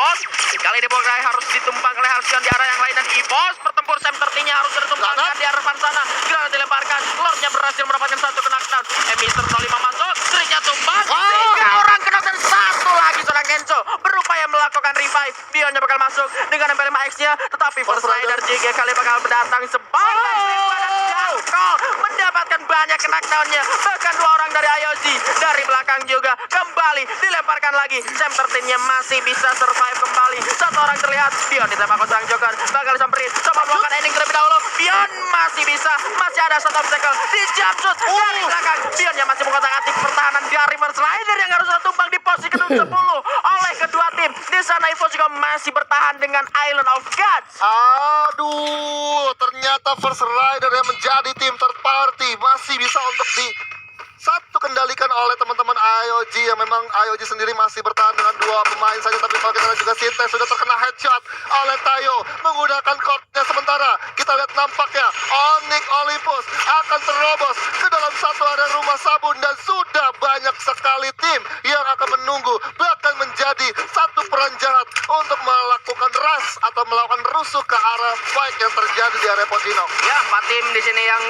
EVOS. Kali ini Bongkai harus ditumpang oleh Halcyon di arah yang lain dan EVOS bertempur Sam 30-nya harus ditumpangkan di arah depan sana. Granat dilemparkan, Lordnya berhasil mendapatkan satu knockdown. Emister 05 masuk, Striknya tumbang. 3 orang knockdown, satu lagi seorang Kenzo berupaya melakukan revive. Bionnya bakal masuk dengan MP5X-nya, tetapi First Rider JG kali bakal mendatang sebagai mendapatkan banyak knockdown-nya. Bahkan 2 orang dari IOG dari belakang juga kembali dilemparkan lagi. Sam 13-nya masih bisa survive kembali. 1 orang terlihat, Bion ditembak oleh sang Joker, bakal disamperin, coba melakukan ending terlebih dahulu. Bion masih bisa, masih ada satu obstacle di jump shoot dari belakang. Bionnya masih mengotak-atik pertahanan dari First Rider yang harus tumbang di posisi ke-10 oleh kedua tim. Di sana EVOS juga masih bertahan dengan Island of Gods. Aduh, ternyata First Rider yang menjadi tim third party masih bisa untuk kendalikan oleh teman-teman IOG, yang memang IOG sendiri masih bertahan dengan 2 pemain saja. Tapi kalau kita lihat juga Sintes sudah terkena headshot oleh Tayo menggunakan courtnya. Sementara kita lihat nampaknya Onyx Olympus akan terobos ke dalam satu area rumah sabun, dan sudah banyak sekali tim yang akan menunggu, bahkan menjadi satu peran jahat untuk melakukan rush atau melakukan rusuh ke arah fight yang terjadi di area Podino. Ya, 4 tim di sini yang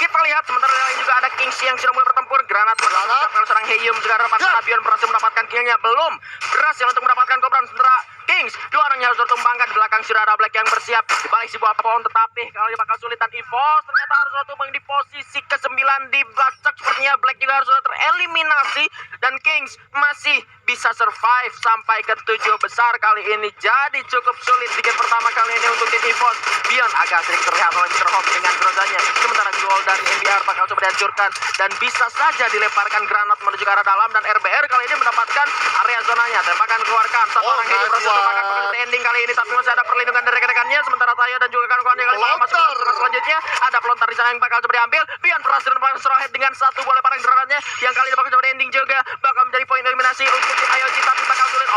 kita lihat. Sementara yang lain juga ada Kings yang sudah mulai bertempur. Granat berhasil, seorang Helium juga dapat Bion berhasil mendapatkan killnya, belum berhasil untuk mendapatkan Cobra. Sementara Kings 2 orangnya harus tertumbangkan. Di belakang sudah ada Black yang bersiap di balik sebuah pohon, tetapi kalau bakal sulitan EVOS ternyata harus tumbang di posisi ke-9 di Blackstock. Sepertinya Black juga harus tereliminasi dan Kings masih bisa survive sampai ke-7 besar kali ini. Jadi cukup sulit di game pertama kali ini untuk tim EVOS. Bion agak sering terlihat oleh Mr. Home dengan grozanya. Sementara Goal dari MBR bakal coba dihancurkan dan bisa saja dilemparkan granat menuju ke arah dalam, dan RBR kali ini mendapatkan area zonanya. Tembakan keluarkan, satu orang ini berhasil mendapatkan ending kali ini, tapi masih ada perlindungan dari rekan-rekannya. Sementara Tayo dan juga kawan-kawannya kali bakal masuk ke selanjutnya. Ada pelontar di sana yang bakal coba diambil. Bion berhasil mendapatkan straw head dengan 1 bola lemparan granatnya yang kali ini bakal coba ending juga, bakal menjadi poin eliminasi untuk tim IOG, tapi bakal sulit.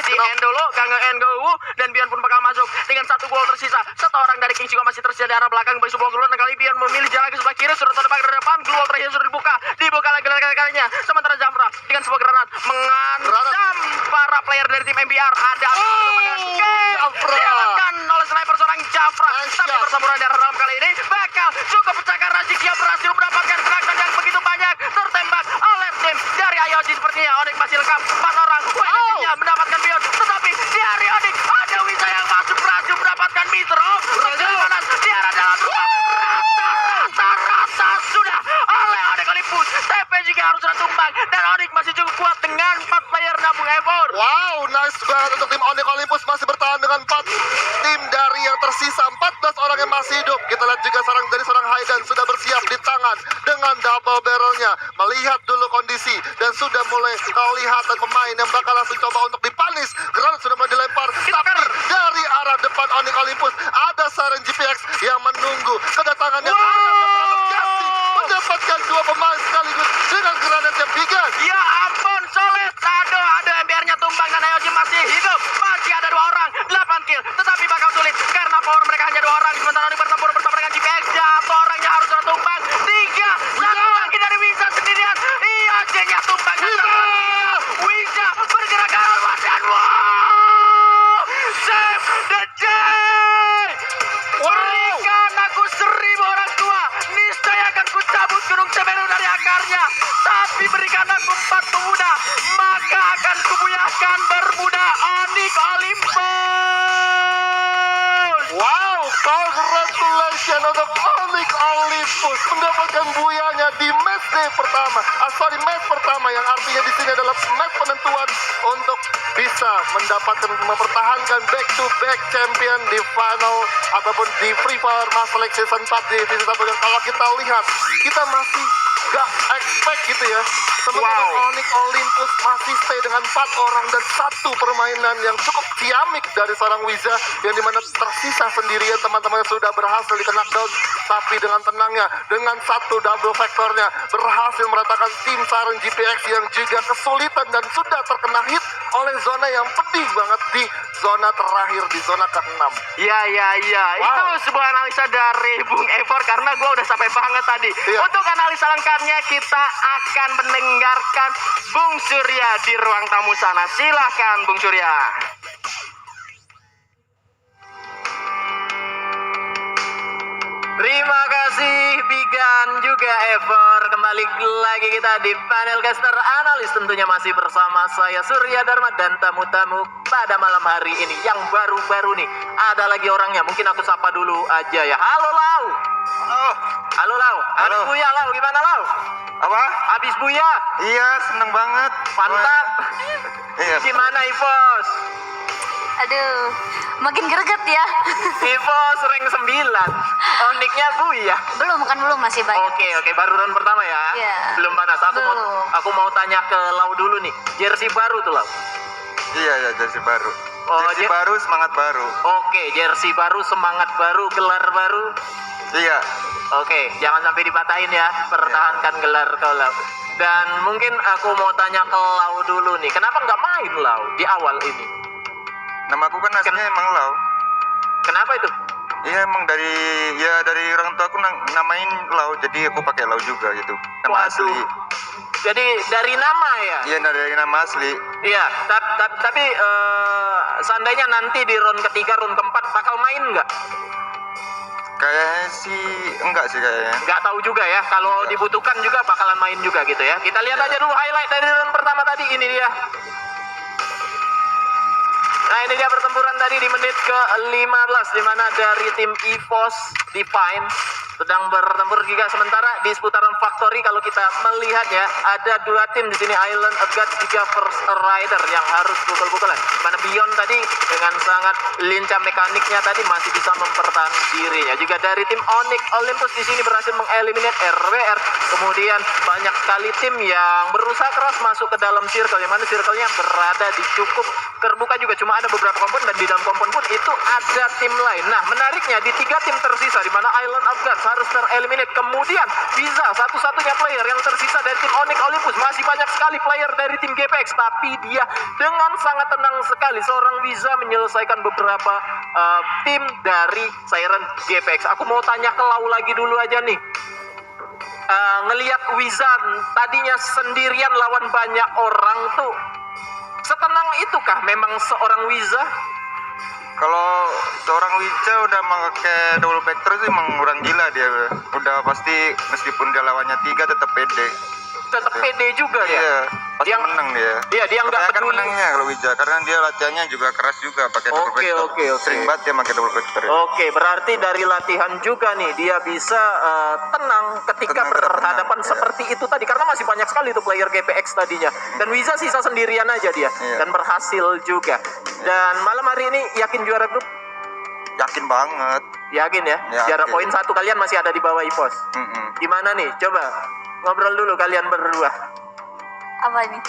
Di end dulu, gak nge-end go, dan Bion pun bakal masuk dengan 1 gol tersisa. 1 orang dari Kings juga masih tersisa di arah belakang bagi sebuah gol, dan kali Bion memilih jalan ke sebelah kiri, sudah terdebak dari depan. Gol terakhir sudah dibuka lagi kalinya. Sementara Jamra dengan sebuah granat mengancam para player dari tim MBR. Ada dilakukan oleh sniper seorang Jafra, tapi pertempuran di arah dalam kali ini bakal cukup pecahkan. Razik yang berhasil mendapatkan gerakan yang begitu banyak, tertembak oleh tim dari IOG. Sepertinya Onyx masih lengkap, 4 orang nya mendapatkan Bion, tetapi dari Onyx ada Wisa yang masuk, berhasil mendapatkan Mitro perjalanan di arah dalam rumah. Rata sudah oleh Onyx Olympus. TP juga harus tumbang, dan Onyx masih cukup kuat dengan 4 player nabung Evor. Wow, nice banget untuk tim Onyx Olympus, masih bertahan dengan 4 tim dari yang tersisa. 14 orang yang masih hidup. Kita lihat juga seorang Haidan sudah bersiap di tangan dengan double barrelnya, melihat dulu kondisi, dan sudah mulai kelihatan pemain yang bakal langsung coba untuk dipanis. Granat sudah mulai dilempar, tapi dari arah depan Onyx Olympus ada Siren GPX yang menunggu kedatangannya. Mendapatkan 2 pemain sekaligus dengan granat yang bigas. Ya ampun, solid. Aduh, MBR-nya tumbang dan IOG masih hidup. Masih ada 2 orang, 8 kill, tetapi bakal sulit karena power mereka hanya 2 orang. Sementara Onyx bertempur bersama dengan GPX, 1 orangnya harus tumbang. 3, 1 lagi dari Wiza sendirian. IOG-nya tumbang. Wiza bergerak ke arah luar, dan wow, save the day. Berikan aku 1000 orang tua, niscaya akan ku cabut gunung Semeru dari akarnya. Tapi berikan aku 4 pemuda, maka akan kubuyahkan bermuda Onyx Olympus. Wow, congratulations untuk Onyx Olympus mendapatkan buyanya di match pertama, yang artinya di sini adalah match penentuan untuk bisa mempertahankan back to back champion di final ataupun di Free Fire Master League Season 4 di Divisi 1. Dan kalau kita lihat, kita masih gak expect gitu ya. Sementara Onyx Olympus masih stay dengan 4 orang dan 1 permainan yang cukup ciamik dari seorang Wiza, yang dimana tersisa sendirian. Teman-teman sudah berhasil di knockdown, tapi dengan tenangnya, dengan 1 double factornya berhasil meratakan tim Siren GPX yang juga kesulitan dan sudah terkena hit oleh zona yang pedih banget di zona terakhir, di zona ke-6. Ya. Itu sebuah analisa dari Bung Evor, karena gue udah sampai banget tadi. Untuk analisa lengkapnya kita akan mendengarkan Bung Surya di ruang tamu sana. Silahkan Bung Surya. Terima kasih Bigan juga Ever. Kembali lagi kita di panel caster analis, tentunya masih bersama saya Surya Dharma dan tamu-tamu pada malam hari ini yang baru-baru nih. Ada lagi orangnya, mungkin aku sapa dulu aja ya. Halo Lau. Halo Lau. Habis Halo. Buya Lau, gimana Lau? Apa? Habis Buya. Iya, seneng banget. Mantap. Iya. Gimana Ivos? Aduh, makin greget ya. Ivos rank 9. Oniknya Buya. Belum, masih banyak. Oke, baru round pertama ya. Iya. Belum panas. Belum. Aku mau tanya ke Lau dulu nih. Jersey baru tuh Lau. Iya, jersey baru. Oh, Jersey baru, semangat baru. Oke, jersey baru, semangat baru, gelar baru. Iya. Oke, jangan sampai dipatahin ya. Pertahankan gelar kau Lau. Dan mungkin aku mau tanya ke Lau dulu nih. Kenapa nggak main Lau di awal ini? Namaku kan aslinya emang Lau. Kenapa itu? Iya, emang dari orang tua aku namain Lau, jadi aku pakai Lau juga gitu. Nama Waduh. asli. Jadi dari nama ya? Iya, dari nama asli. Iya, tapi seandainya nanti di round ketiga, round keempat bakal main nggak? Kayaknya sih enggak sih kayaknya. Nggak tahu juga ya. Kalau Nggak. dibutuhkan juga bakalan main juga gitu ya. Kita lihat aja dulu highlight dari round pertama tadi. Ini dia. Nah, ini dia pertempuran tadi di menit ke-15 di mana dari tim EVOS Divine sedang bertempur juga. Sementara di seputaran Factory kalau kita melihat ya, ada dua tim di sini, Island of Gods juga First Rider yang harus pukul-pukulan. Mana Beyond tadi dengan sangat lincah mekaniknya tadi masih bisa mempertahankan dirinya. Juga dari tim Onyx Olympus di sini berhasil mengeliminate RWR. Kemudian banyak sekali tim yang berusaha keras masuk ke dalam circle, yang mana circle-nya berada di cukup terbuka juga, cuma ada beberapa kompon dan di dalam kompon pun itu ada tim lain. Nah, menariknya di 3 tim tersisa di mana Island of Gods harus tereliminate. Kemudian Wiza satu-satunya player yang tersisa dari tim Onyx Olympus. Masih banyak sekali player dari tim GPX, tapi dia dengan sangat tenang sekali seorang Wiza menyelesaikan beberapa tim dari Siren GPX. Aku mau tanya ke Lau lagi dulu aja nih. Ngelihat Wiza tadinya sendirian lawan banyak orang tuh, setenang itukah memang seorang Wiza? Kalau seorang Wica udah pakai double vector sih emang orang gila dia. Udah pasti meskipun dia lawannya 3 tetap pede. Tetap pede juga ya. Iya, pasti Dia- menang dia. Iya, dia nggak Kebanyakan peduli. menangnya kalau Wija karena dia latihannya juga keras juga pakai double Oke, vector. oke. Sering banget dia pakai double vector. Oke, berarti dari latihan juga nih dia bisa tenang ketika Tenang, berhadapan tenang, seperti itu tadi, karena masih banyak sekali tuh player GPX tadinya. Dan Wiza sisa sendirian aja dia Iya. dan berhasil juga. Dan malam hari ini yakin juara grup? Yakin banget. Yakin ya? Yakin. Jarak poin 1 kalian masih ada di bawah EVOS. Gimana nih? Coba ngobrol dulu kalian berdua. Apa nih?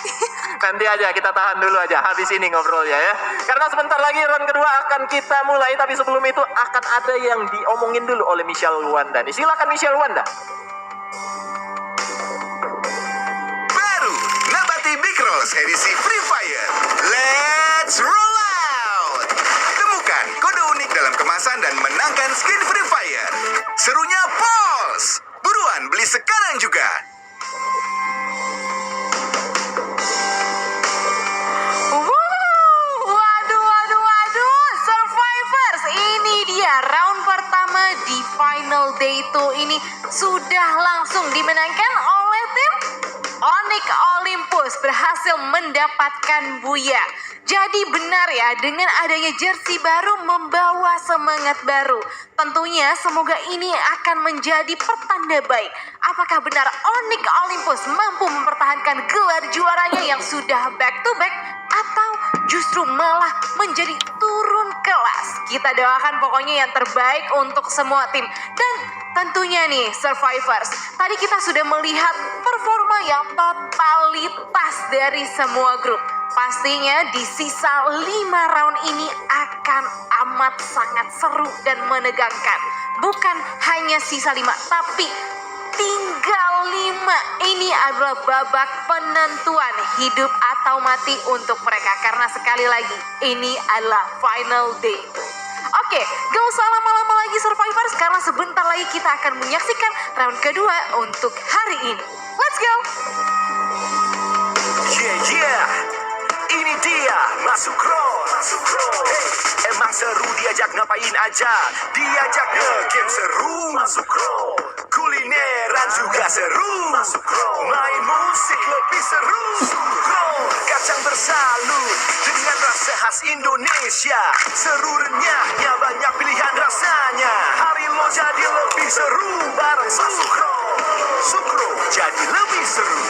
Nanti aja, kita tahan dulu aja habis ini ngobrolnya ya. Karena sebentar lagi round kedua akan kita mulai, tapi sebelum itu akan ada yang diomongin dulu oleh Michelle Wanda nih. Silakan Michelle Wanda. Baru Nabati Big Rolls edisi Free Fire. Let's roll out! Temukan kode unik dalam kemasan dan menangkan skin Free Fire. Serunya pos! Buruan beli sekarang juga. Waduh, Survivors, ini dia round pertama di final day 2 ini sudah langsung dimenangkan oleh tim Onyx Olympus, berhasil mendapatkan Buya. Jadi benar ya, dengan adanya jersey baru membawa semangat baru. Tentunya semoga ini akan menjadi pertanda baik. Apakah benar Onyx Olympus mampu mempertahankan gelar juaranya yang sudah back to back, atau justru malah menjadi turun kelas? Kita doakan pokoknya yang terbaik untuk semua tim. Dan tentunya nih Survivors, tadi kita sudah melihat performa yang totalitas dari semua grup. Pastinya di sisa 5 round ini akan amat sangat seru dan menegangkan. Bukan hanya sisa 5, tapi tinggal 5. Ini adalah babak penentuan hidup atau mati untuk mereka. Karena sekali lagi, ini adalah final day. Oke, gak usah lama-lama lagi Survivors, karena sebentar lagi kita akan menyaksikan round kedua untuk hari ini. Let's go! Yeah, ini dia masuk roll. Hey, emang seru diajak ngapain aja. Diajak game seru masuk row. Kulineran juga seru masuk row. Main musik lebih seru row. Kacang bersalut dengan rasa khas Indonesia. Seru renyahnya banyak pilihan rasanya. Hari lo jadi lebih seru bareng Sukro. Sukro jadi lebih seru.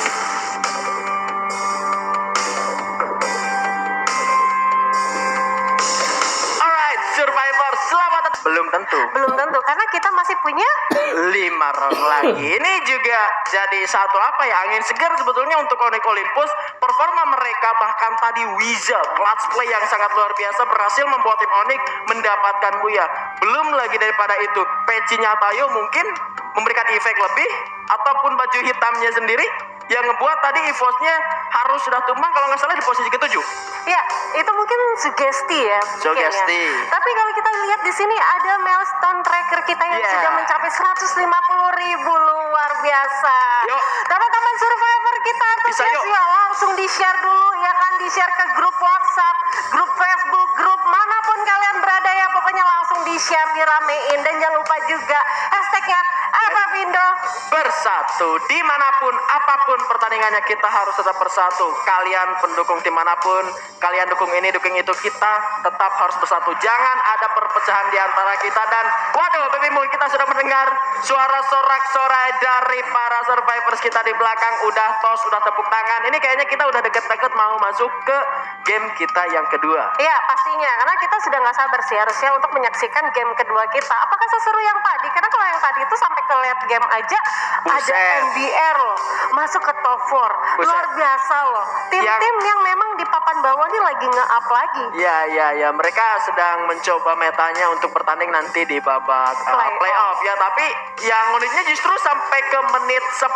Alright, Survivor, selamat datang. Belum tentu. Belum tentu karena kita masih punya 5 round lagi. Ini juga jadi satu apa ya, angin segar sebetulnya untuk Onyx Olympus. Performa mereka bahkan tadi Wizard clutch play yang sangat luar biasa berhasil membuat tim Onyx mendapatkan buya. Belum lagi daripada itu, pecinya Tayo mungkin memberikan efek lebih ataupun baju hitamnya sendiri yang ngebuat tadi EVOS-nya harus sudah tumbang kalau nggak salah di posisi ke-7. ya itu mungkin sugesti ya. mungkin Sugesti. ya. Tapi kalau kita lihat di sini ada milestone tracker kita yang Yeah. sudah mencapai 150.000 luar biasa. Yuk. Teman-teman Survivor kita Bisa, antusias yuk. ya, langsung di-share dulu ya kan, di-share ke grup WhatsApp, grup Facebook, grup manapun kalian berada ya, pokoknya langsung di-share, diramein, dan jangan lupa juga hashtagnya apa Vindo? Bersatu dimanapun apapun pertandingannya, kita harus tetap bersatu. Kalian pendukung dimanapun, kalian dukung ini dukung itu, kita tetap harus bersatu. Jangan ada perpecahan di antara kita. Dan waduh Baby Moon, kita sudah mendengar suara sorak-sorai dari para survivors kita di belakang. Udah tos, udah tepuk tangan. Ini kayaknya kita udah deket-deket mau masuk ke game kita yang kedua. Iya pastinya, karena kita sudah nggak sabar sih harusnya untuk menyaksikan game kedua kita. Apakah seseru yang tadi? Karena kalau yang tadi itu sampai ke late game aja Buset. ada NBR loh, masuk ke top 4. Buset. Luar biasa loh. Tim-tim yang memang di papan bawah ini lagi nge-up lagi. Ya, mereka sedang mencoba metanya untuk bertanding nanti di babak playoff ya. Tapi yang uniknya justru sampai ke menit 10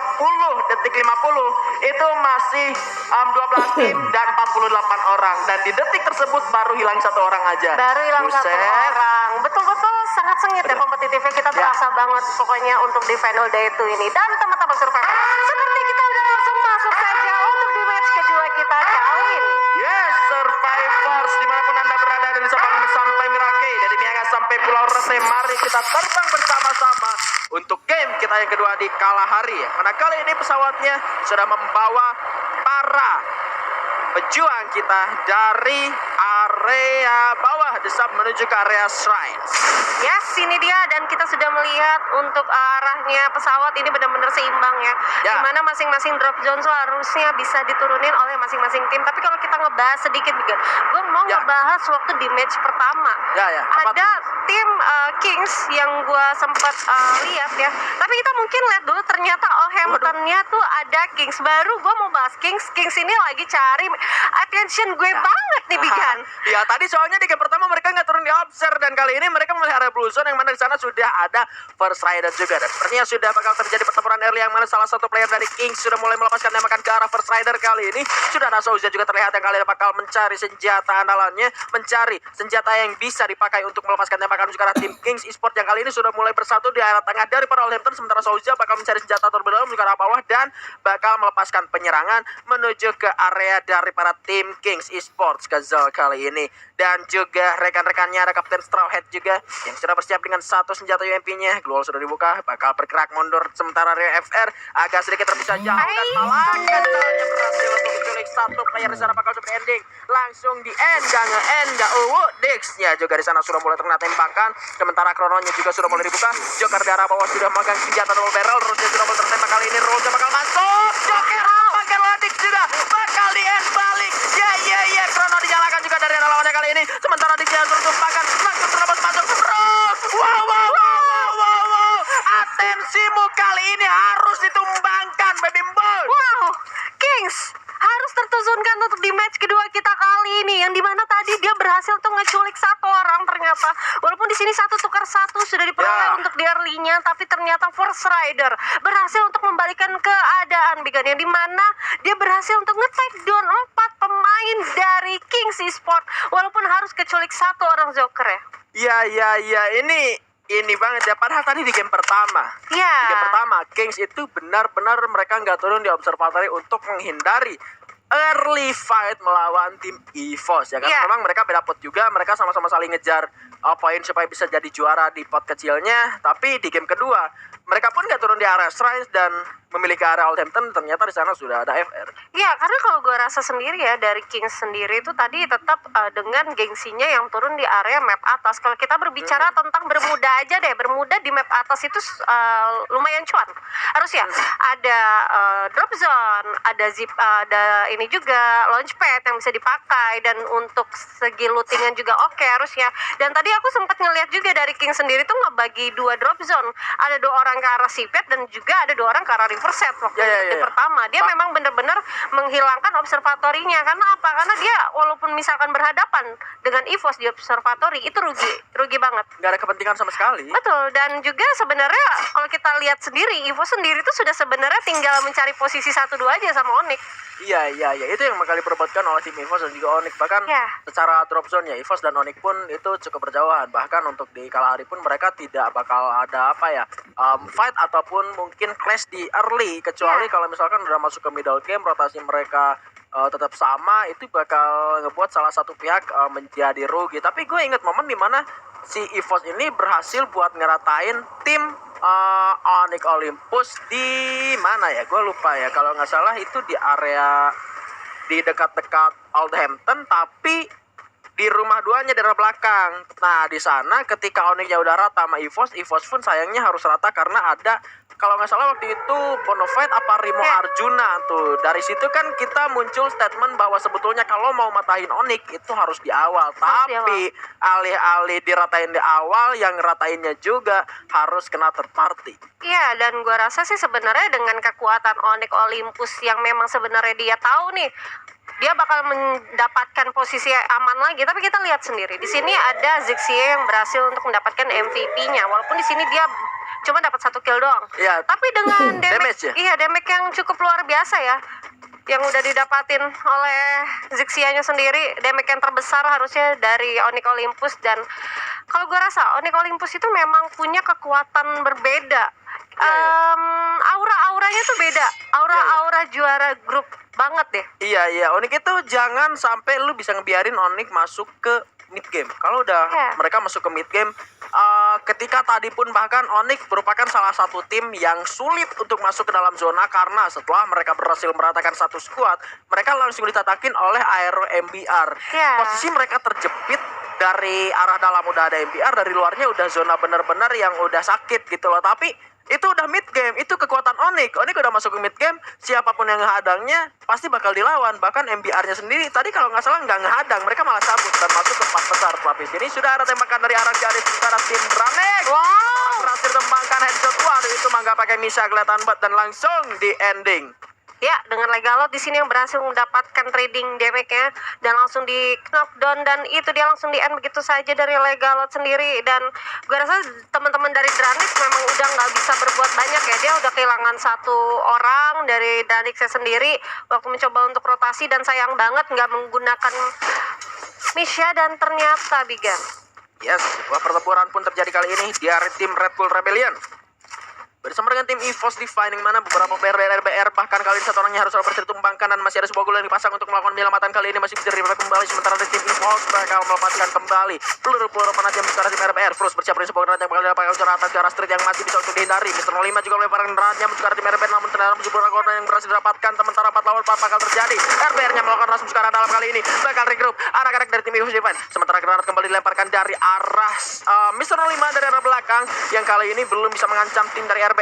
detik 50 itu masih 12 tim dan 48 orang. Dan di detik tersebut baru hilang 1 orang aja. Baru hilang 1 Buset. orang. Betul-betul sangat sengit ya kompetitifnya, kita Ya. terasa banget pokoknya untuk di final day itu ini. Dan teman-teman Survivor, seperti kita udah langsung masuk saja untuk di match kedua kita kali ini. Yes, Survivors dimanapun Anda berada, dari Sabang sampai Merauke, dari Miangas sampai Pulau Rete, mari kita terbang bersama-sama untuk game kita yang kedua di Kalahari. Mana kali ini pesawatnya sudah membawa para pejuang kita dari area bawah desap menuju ke area shrine. Yes, ini dia, dan kita sudah melihat untuk arahnya pesawat ini benar-benar seimbang ya. Ya. Dimana masing-masing drop zone seharusnya bisa diturunin oleh masing-masing tim. Tapi kalau kita ngebahas sedikit, gue mau Ya. ngebahas waktu di match pertama. Ya, apa Ada tim Kings yang gue sempat lihat ya. Tapi kita mungkin lihat dulu, ternyata Hamptonnya tuh ada Kings. Baru gue mau bahas Kings. Kings ini lagi cari attention gue banget nih, Bigan. Ya, tadi soalnya di game pertama mereka nggak turun di observe, dan kali ini mereka melihara Blue Zone yang mana di sana sudah ada First Rider juga. Dan sepertinya sudah bakal terjadi pertempuran early yang mana salah satu player dari Kings sudah mulai melepaskan tembakan ke arah First Rider. Kali ini sudah ada Souza juga terlihat yang kali ini bakal mencari senjata andalannya, mencari senjata yang bisa dipakai untuk melepaskan tembakan ke arah tim Kings Esport yang kali ini sudah mulai bersatu di area tengah dari para Olempton. Sementara Souza bakal mencari senjata terlebih dahulu ke arah bawah dan bakal melepaskan penyerangan menuju ke area dari para tim Kings Esports Gazelle kali ini. Dan juga rekan-rekannya ada Kapten Straw Hat juga yang sudah bersiap dengan satu senjata UMP-nya. Global sudah dibuka, bakal bergerak mundur. Sementara Rio FR agak sedikit terpisah jauh dan malah Gazelle-nya berhasil untuk menculik satu player di sana, bakal super ending. Langsung di end, nge-end, Dix-nya juga di sana sudah mulai terkena tembakan. Sementara Krononya juga sudah mulai dibuka. Joker di arah bawah sudah memegang senjata double barrel. Terusnya sudah mulai tertembak kali ini. Rollnya bakal masuk. Joker bakal Dix juga bakal di end balik. Ya, Krono dinyalakan juga dari arah lawannya kali ini. Sementara Dix-nya sudah tumpakan. Langsung terlepas masuk. Terus. Wow. Atensimu kali ini harus ditumbangkan, Baby Boy. Wow, Kings harus tertusunkan untuk di match kedua kita kali ini, yang dimana tadi dia berhasil tuh ngeculik satu orang ternyata. Walaupun di sini 1 tukar 1 sudah diperoleh Ya. untuk di early-nya, tapi ternyata First Rider berhasil untuk membalikan keadaan, Bigan, yang dimana dia berhasil untuk nge-take down 4 pemain dari Kings Esport, walaupun harus keculik 1 orang Joker ya. Ya, ini banget ya. Padahal tadi di game pertama, Ya. Di game pertama Kings itu benar-benar mereka nggak turun di observatory untuk menghindari early fight melawan tim EVOS ya kan. Iya. Memang mereka beda pot juga, mereka sama-sama saling ngejar poin supaya bisa jadi juara di pot kecilnya. Tapi di game kedua mereka pun gak turun di area Shrines dan memiliki area Oldhampton, ternyata di sana sudah ada FR. Iya, karena kalau gue rasa sendiri ya dari Kings sendiri itu tadi tetap dengan gengsinya yang turun di area map atas. Kalau kita berbicara tentang Bermuda aja deh, Bermuda di map atas itu lumayan cuan. Harus ya, ada drop zone, ada zip, ada ini juga launchpad yang bisa dipakai, dan untuk segi lootingan juga oke harusnya. Dan tadi aku sempat ngeliat juga dari Kings sendiri tuh ngebagi 2 drop zone. Ada 2 orang ke arah sipet dan juga ada 2 orang ke arah riverset waktu di pertama. Dia memang benar-benar menghilangkan observatorinya. Karena apa? Karena dia walaupun misalkan berhadapan dengan EVOS di observatori itu rugi banget. Gak ada kepentingan sama sekali. Betul. Dan juga sebenarnya kalau kita lihat sendiri, EVOS sendiri itu sudah sebenarnya tinggal mencari posisi 1-2 aja sama Onyx. Iya, itu yang bakal diperbuatkan oleh tim EVOS dan juga Onyx. Bahkan secara drop zone ya EVOS dan Onyx pun itu cukup berjauhan. Bahkan untuk di Kalahari pun mereka tidak bakal ada fight ataupun mungkin clash di early, kecuali kalau misalkan udah masuk ke middle game, rotasi mereka tetap sama, itu bakal ngebuat salah satu pihak menjadi rugi. Tapi gue inget momen dimana si EVOS ini berhasil buat ngeratain tim Onyx Olympus di mana ya? Gue lupa ya. Kalau nggak salah itu di area di dekat-dekat Oldhampton, tapi di rumah duanya daerah belakang. Nah, di sana ketika Onyx-nya udah rata sama EVOS pun sayangnya harus rata karena ada, kalau nggak salah waktu itu Bonafide apa Rimo Arjuna tuh. Dari situ kan kita muncul statement bahwa sebetulnya kalau mau matahin Onyx itu harus di awal. Tapi alih-alih diratain di awal, yang ratainnya juga harus kena third party. Iya, dan gue rasa sih sebenarnya dengan kekuatan Onyx Olympus yang memang sebenarnya dia tahu nih, dia bakal mendapatkan posisi aman lagi. Tapi kita lihat sendiri, di sini ada Zixie yang berhasil untuk mendapatkan MVP-nya. Walaupun di sini dia cuma dapat 1 kill doang. Iya. Tapi dengan damage, ya? iya damage yang cukup luar biasa ya, yang udah didapatin oleh Zixia-nya sendiri, damage yang terbesar harusnya dari Onyx Olympus. Dan kalau gue rasa Onyx Olympus itu memang punya kekuatan berbeda. Aura-auranya tuh beda, aura juara grup banget deh. Iya, Onyx itu jangan sampai lu bisa ngebiarin Onyx masuk ke mid game. Kalau udah mereka masuk ke mid game, ketika tadi pun bahkan Onyx merupakan salah satu tim yang sulit untuk masuk ke dalam zona, karena setelah mereka berhasil meratakan satu squad, mereka langsung ditatakin oleh Aero MBR. Posisi mereka terjepit dari arah dalam udah ada MBR, dari luarnya udah zona bener-bener yang udah sakit gitu loh. Tapi itu udah mid game, itu kekuatan Onyx udah masuk ke mid game, siapapun yang ngehadangnya pasti bakal dilawan. Bahkan MBR-nya sendiri tadi kalau nggak salah nggak ngehadang, mereka malah cabut dan masuk ke 4 besar. Tapi sini sudah ada tembakan dari arah Jaris sementara tim Dranex berhasil tembangkan headshot. Waduh, itu mah nggak pakai misa, kelihatan banget, dan langsung di ending. Ya, dengan Legalot di sini yang berhasil mendapatkan trading damage-nya dan langsung di knockdown, dan itu dia langsung di end begitu saja dari Legalot sendiri. Dan gue rasa teman-teman dari Dranex memang udah nggak bisa berbuat banyak ya. Dia udah kehilangan 1 orang dari Dranex-nya sendiri waktu mencoba untuk rotasi, dan sayang banget nggak menggunakan Misha, dan ternyata Bigan. Yes, sebuah pertempuran pun terjadi kali ini dari tim Red Bull Rebellion bersama dengan tim EVOS Defining, mana beberapa player dari RBR bahkan kali ini 1 orangnya harus berhasil ditumbangkan, dan masih ada sebuah gol yang dipasang untuk melakukan penyelamatan. Kali ini masih bisa revive kembali, sementara dari tim EVOS bakal melepaskan kembali peluru-peluru panas yang sekarang tim RBR terus bersiap dari sebuah granat yang bakal didapatkan secara atas ke arah street yang masih bisa untuk dihindari. Mr. 05 juga melemparkan granatnya sekarang tim RBR, namun ternyata sebuah gol yang berhasil didapatkan, sementara 4 lawan 4 bakal terjadi. RBR-nya melakukan langsung sekarang dalam kali ini bakal regroup anak-anak dari tim EVOS Define, sementara granat kembali dilemparkan dari arah Mr. 05 dari arah belakang yang kali ini belum bisa mengancam tim dari RBR.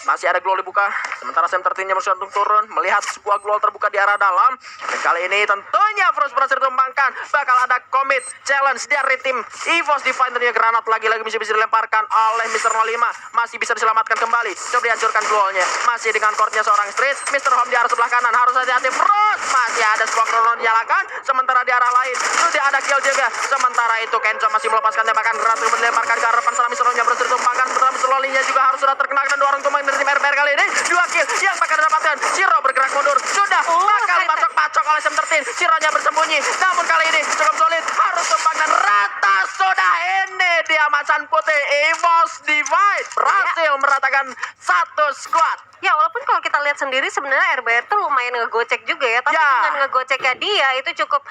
Masih ada glow dibuka, sementara Sam 13-nya masih untuk turun melihat sebuah glow terbuka di arah dalam, dan kali ini tentunya Frost berhasil ditumbangkan. Bakal ada commit challenge dari tim EVOS Define, tentunya granat lagi-lagi bisa dilemparkan oleh Mr. 05, masih bisa diselamatkan kembali. Coba dihancurkan glow-nya, masih dengan core-nya seorang Street. Mr. Home di arah sebelah kanan harus hati-hati. Frost masih ada sebuah krono dinyalakan, sementara di arah lain sudah ada kill juga. Sementara itu Kenzo masih melepaskan tembakan granat untuk dilemparkan ke arah depan, setelah Mr. Home berhasil ditumbangkan, sementara Mr. Lolinya juga harus sudah terkena, dan 2 orang tumbang dari tim RBR kali ini. 2 kill yang bakal didapatkan. Ciro bergerak mundur, sudah bakal pacok-pacok oleh Sam 13. Cironya bersembunyi, namun kali ini cukup sulit, harus tumbang dan rata sudah ini dia macan putih EVOS Divide berhasil meratakan satu squad. Ya walaupun kalau kita lihat sendiri sebenarnya RBR tuh lumayan ngegocek juga ya, tapi Ya. dengan ngegoceknya dia itu cukup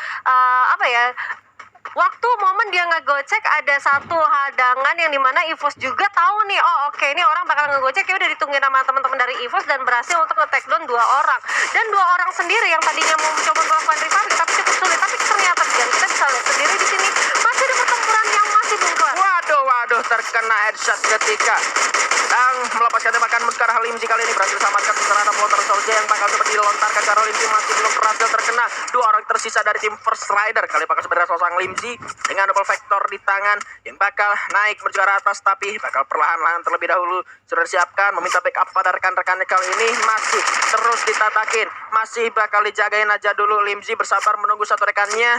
apa ya, waktu momen dia ngegocek ada satu hadangan yang dimana EVOS juga tahu nih, oh oke ini orang bakal ngegocek, ya udah ditungguin sama teman-teman dari EVOS dan berhasil untuk nge-take down 2 orang. Dan 2 orang sendiri yang tadinya mau mencoba melakukan recovery tapi cukup sulit, tapi ternyata dan kita bisa lihat sendiri di sini masih ada pertempuran yang masih belum kelar. Waduh, terkena headshot ketika sedang melepaskan tembakan Muskar Limzi. Kali ini berhasil selamatkan terhadap motor Soldier yang bakal coba dilontarkan ke arah Limzi, masih belum berhasil terkena. 2 orang tersisa dari tim First Rider. Kali bakal sebenarnya sosang Limzi dengan double vector di tangan yang bakal naik menuju ke arah atas, tapi bakal perlahan-lahan terlebih dahulu sudah disiapkan meminta backup pada rekan-rekannya. Kali ini masih terus ditatakin, masih bakal dijagain aja dulu. Limzi bersabar menunggu satu rekannya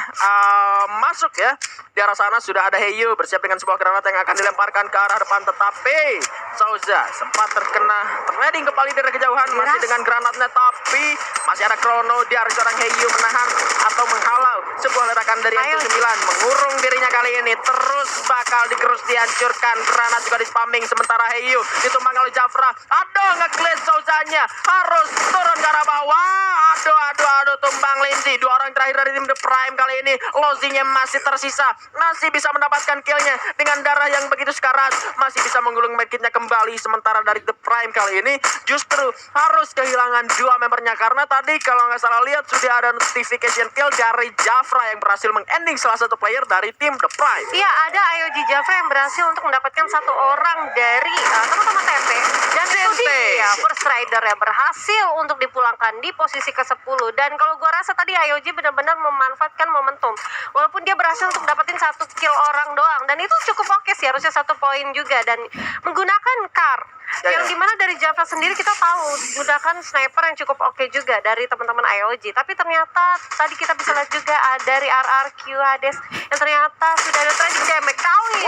masuk ya. Di arah sana sudah ada Heyu bersiap dengan sebuah granat yang akan dilemparkan ke arah depan, tetapi Souza sempat terkena terleding kembali dari kejauhan masih dengan granatnya, tapi masih ada Chrono di arah seorang Heyu menahan atau menghalau sebuah ledakan dari MQ9, mengurung dirinya kali ini terus bakal digerus dihancurkan. Granat juga di-spamming sementara Heyu ditumbang oleh Jafra. Aduh, nge-glitch Souzanya harus turun ke arah bawah. Aduh, tumbang Limzi. 2 orang terakhir dari tim The Prime kali ini Lozinya masih tersisa, masih bisa mendapatkan killnya dengan darah yang begitu sekarat, masih bisa menggulung medkitnya kembali. Sementara dari The Prime kali ini justru harus kehilangan 2 membernya, karena tadi kalau nggak salah lihat sudah ada notification kill dari Jafra yang berhasil mengending salah satu player dari tim The Prime. Iya, ada Ayoji Jafra yang berhasil untuk mendapatkan 1 orang dari teman-teman TP, dan itu dia First Rider yang berhasil untuk dipulangkan di posisi ke-10. Dan kalau gua rasa tadi Ayoji benar-benar memanfaatkan momentum, walaupun dia berhasil untuk dapetin 1 kill orang doang, dan itu cukup oke sih, harusnya 1 poin juga, dan menggunakan car yang dimana dari Jafra sendiri kita tahu gunakan sniper yang cukup oke juga dari teman-teman IOG, tapi ternyata tadi kita bisa lihat juga dari RRQ Hades yang ternyata sudah ada trading damage kali.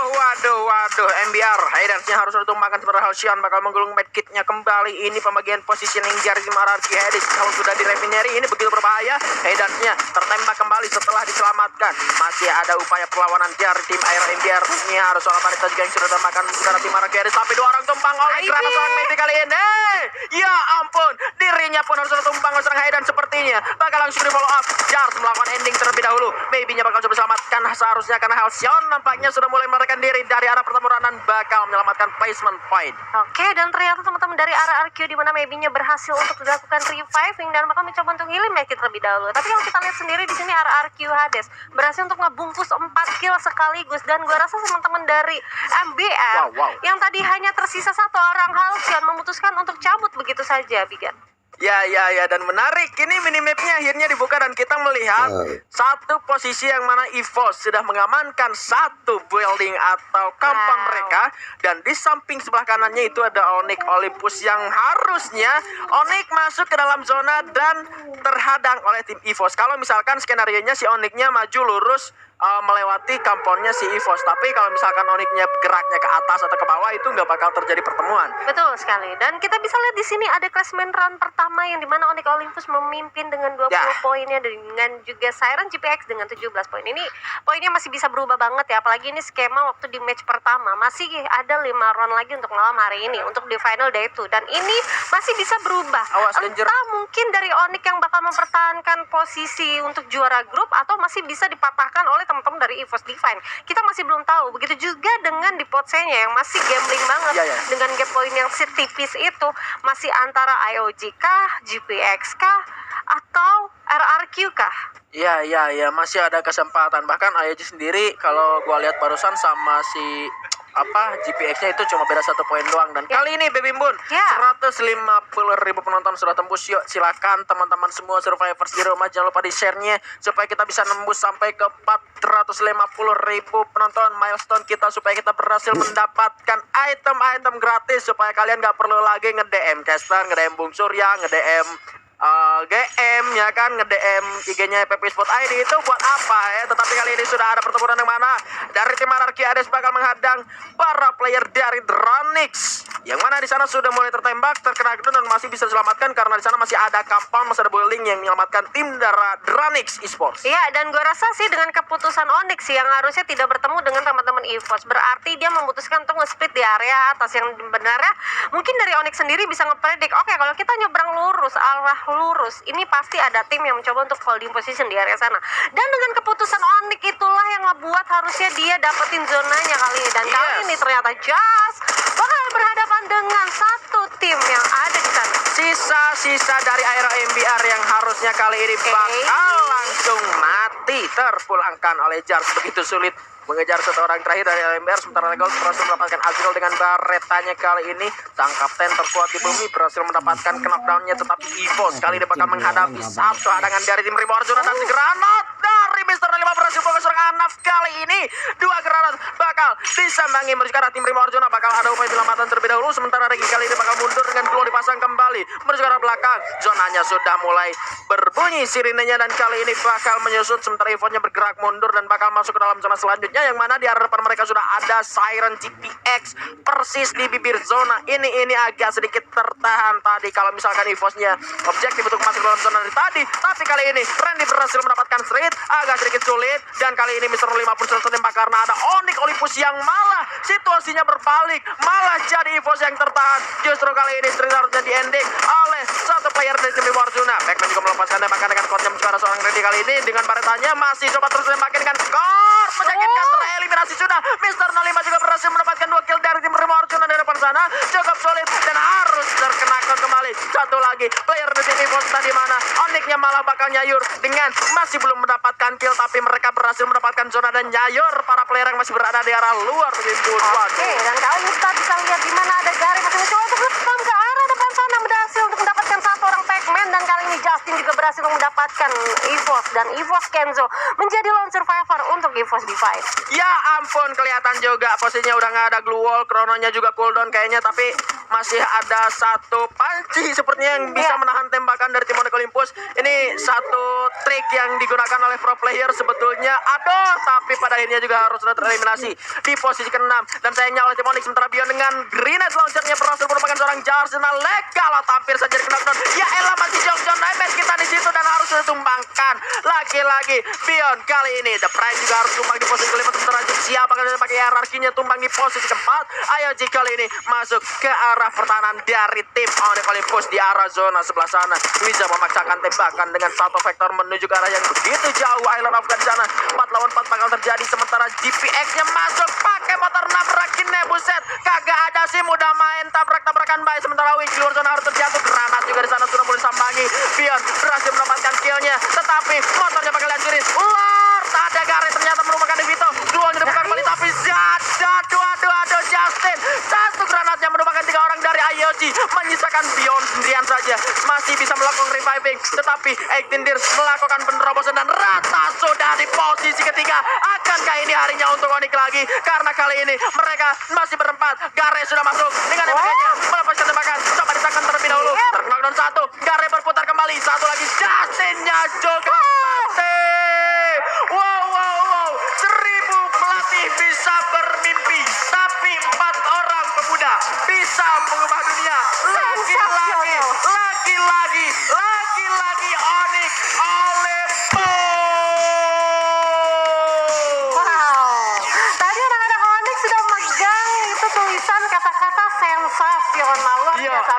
Waduh, MBR Haydensnya harus ditumbangkan sebenarnya. Halcyon bakal menggulung medkitnya kembali. Ini pembagian positioning dari tim RRQ Hades kalau sudah di refinery ini begitu berbahaya. Haydensnya tertembak kembali setelah diselamatkan. Masih ada upaya perlawanan dari tim Air MBR. Ini harus soal Marita juga yang sudah ditembakkan secara tim RRQ Hades, tapi 2 orang tumbang oleh granat seorang Maybe kali ini. Ya ampun, dirinya pun harus tumbang oleh seorang Hayden. Sepertinya bakal langsung di follow up. Jars melakukan ending terlebih dahulu. Maybe-nya bakal coba selamatkan seharusnya, karena Halcyon nampaknya sudah mulai melarikan diri dari arah pertempuran dan bakal menyelamatkan placement point. Oke, dan ternyata teman-teman dari RRQ di mana maybe-nya berhasil untuk dilakukan reviving dan bakal mencoba untuk healing medkit terlebih dahulu. Tapi kalau kita lihat sendiri di sini RRQ Hades berhasil untuk ngebungkus 4 kill sekaligus, dan gua rasa teman-teman dari MBR yang tadi hanya tersisa 1 orang, Halcyon memutuskan untuk cabut begitu saja, Bigan. Ya, dan menarik. Ini minimapnya akhirnya dibuka dan kita melihat satu posisi yang mana EVOS sudah mengamankan 1 building atau compound mereka, dan di samping sebelah kanannya itu ada Onyx Olympus yang harusnya Onyx masuk ke dalam zona dan terhadang oleh tim EVOS. Kalau misalkan skenarionya si Onyx-nya maju lurus melewati kamponnya si EVOS, tapi kalau misalkan Onyx-nya geraknya ke atas atau ke bawah itu nggak bakal terjadi pertemuan. Betul sekali. Dan kita bisa lihat di sini ada classment run pertama yang dimana Onyx Olympus memimpin dengan 20 poinnya, dengan juga Siren GPX dengan 17 poin. Ini poinnya masih bisa berubah banget ya, apalagi ini skema waktu di match pertama masih ada 5 round lagi untuk malam hari ini untuk di final day 2, dan ini masih bisa berubah. Entah mungkin dari Onyx yang bakal mempertahankan posisi untuk juara grup atau masih bisa dipatahkan oleh teman-teman dari EVOS Divine. Kita masih belum tahu. Begitu juga dengan di potsenya yang masih gambling banget dengan gap point yang tipis itu, masih antara IOG kah, GPX kah, atau RRQ kah? Ya, masih ada kesempatan. Bahkan IOG sendiri kalau gua lihat barusan sama si GPX-nya itu cuma beda 1 poin doang. Dan kali ini Baby Moon 150.000 penonton sudah tembus. Yuk silakan teman-teman semua Survivors di rumah, jangan lupa di share-nya supaya kita bisa nembus sampai ke 450.000 penonton milestone kita, supaya kita berhasil mendapatkan item-item gratis, supaya kalian gak perlu lagi nge-DM Caster, nge-DM Bung Surya, nge-DM GM ya kan, nge-DM IG-nya PP Sport ID itu buat apa ya? Tetapi kali ini sudah ada pertempuran yang mana dari tim Anarki Ades bakal menghadang para player dari Dranix, yang mana di sana sudah mulai tertembak, terkena gedung dan masih bisa diselamatkan karena di sana masih ada compound, masih ada building yang menyelamatkan tim dari Dranix Esports. Iya, dan gue rasa sih dengan keputusan Onyx yang harusnya tidak bertemu dengan teman-teman EVOS, berarti dia memutuskan untuk nge-split di area atas, yang benarnya mungkin dari Onyx sendiri bisa ngepredik, oke, kalau kita nyebrang lurus, arah lurus, ini pasti ada tim yang mencoba untuk holding position di area sana. Dan dengan keputusan Onyx itulah yang ngebuat harusnya dia dapetin zonanya kali ini. Dan kali ini ternyata Jas bakal berhadapan dengan satu tim yang ada di sana. Sisa-sisa dari Aero MBR yang harusnya kali ini bakal langsung mati terpulangkan oleh Jars. Begitu sulit mengejar satu orang terakhir dari MBR, sementara Legos berhasil mendapatkan Azrael dengan baretanya kali ini. Sang kapten terkuat di bumi berhasil mendapatkan knockdown-nya, tetapi EVOS kali ini bakal menghadapi satu hadangan dari tim Rimbo Arjuna dan granat dari Mr. 5 berhasil fokus serang Anaf kali ini. Dua granat bakal disambangi menuju ke arah tim Rimbo Arjuna, bakal ada upaya penyelamatan terlebih dahulu, sementara Regi kali ini bakal mundur dengan gluo dipasang kembali menuju ke arah belakang. Zonanya sudah mulai berbunyi sirinenya dan kali ini bakal menyusut, sementara EVOS-nya bergerak mundur dan bakal masuk ke dalam zona selanjutnya, yang mana di arah depan mereka sudah ada Siren GPX persis di bibir zona ini agak sedikit tertahan tadi kalau misalkan EVOS-nya objektif untuk masuk ke dalam zona dari tadi, tapi kali ini Randy berhasil mendapatkan street, agak sedikit sulit, dan kali ini Mr. 5 pun sudah tertembak karena ada Onyx Olympus yang malah situasinya berbalik, malah jadi EVOS yang tertahan. Justru kali ini street harusnya di-ending oleh satu player dari tim Rimbo Arjuna. Backman juga melepaskan tembakan dengan kuatnya menuju ke arah seorang Randy kali ini dengan baretanya masih coba terus tembakin dengan skor menyakitkan, tereliminasi sudah. Mr. 05 juga berhasil mendapatkan 2 kill dari tim Rimbo Arjuna dari depan sana, cukup sulit dan harus terkena knock kembali. Satu lagi player dari tim EVOS tadi mana Onyx-nya malah bakal nyayur dengan masih belum mendapatkan kill, tapi mereka berhasil mendapatkan zona dan nyayur para player yang masih berada di arah luar begitu. Oke, dan kali ini kita bisa lihat di mana ada Gary masih mencoba untuk nge-spam ke arah depan sana, berhasil untuk mendapatkan satu orang Pac-Man, dan kali ini Justin juga berhasil mendapatkan EVOS, dan EVOS Kenzo menjadi lone survivor untuk EVOS B5. Ya ampun, kelihatan juga posisinya udah nggak ada glue wall, krononya juga cooldown kayaknya, tapi masih ada satu panci sepertinya yang bisa menahan tembakan dari tim Onyx Olympus. Ini satu trik yang digunakan oleh pro player sebetulnya. Aduh, tapi pada akhirnya juga harus tereliminasi di posisi ke-6, dan sayangnya oleh tim Onyx, sementara Bion dengan grenade launchernya berhasil merupakan seorang Jarsena legal, hampir saja di knockdown. Ya elah, masih jauh damage kita di situ dan harus ditumbangkan. Lagi-lagi Bion kali ini The Prime juga harus tumbang di posisi ke-5, sementara siapa yang pakai hierarkinya tumbang di posisi ke-4. Ayo Jik kali ini masuk ke arah pertahanan dari tim Onyx Olympus di arah zona sebelah sana, bisa memaksakan tembakan dengan satu vektor menuju ke arah yang begitu jauh. Island of God di sana 4 lawan 4 bakal terjadi, sementara GPX-nya masuk pakai motor nabrakin buset, kagak ada sih, mudah main tabrak-tabrakan baik, sementara Wing di luar zona harus terjatuh. Granat juga di sana sudah mulai sambangi. Bion berhasil mendapatkan kill-nya, tetapi motornya bakal hancurin. Lord, ada Gary ternyata merupakan Devito. Duanya dibuka kembali, tapi aduh Justin, satu granatnya merupakan 3 orang dari IOG, menyisakan Bion sendirian saja masih bisa melakukan reviving, tetapi Eightindir melakukan penerobosan dan rata sudah di posisi ketiga. Akankah ini harinya untuk Onyx lagi? Karena kali ini mereka masih berempat. Gare sudah masuk dengan MG-nya, melepaskan tembakan, coba ditekan terlebih dahulu, terknockdown satu. Gare berputar kembali, satu lagi Justinnya juga mati. Wow, 1000 pelatih bisa bermimpi, tapi 4 orang pemuda bisa mengubah dunia. Lagi-lagi Onyx Olympus. Wow, tadi anak-anak Onyx sudah megang itu tulisan kata-kata sensasional luar biasa.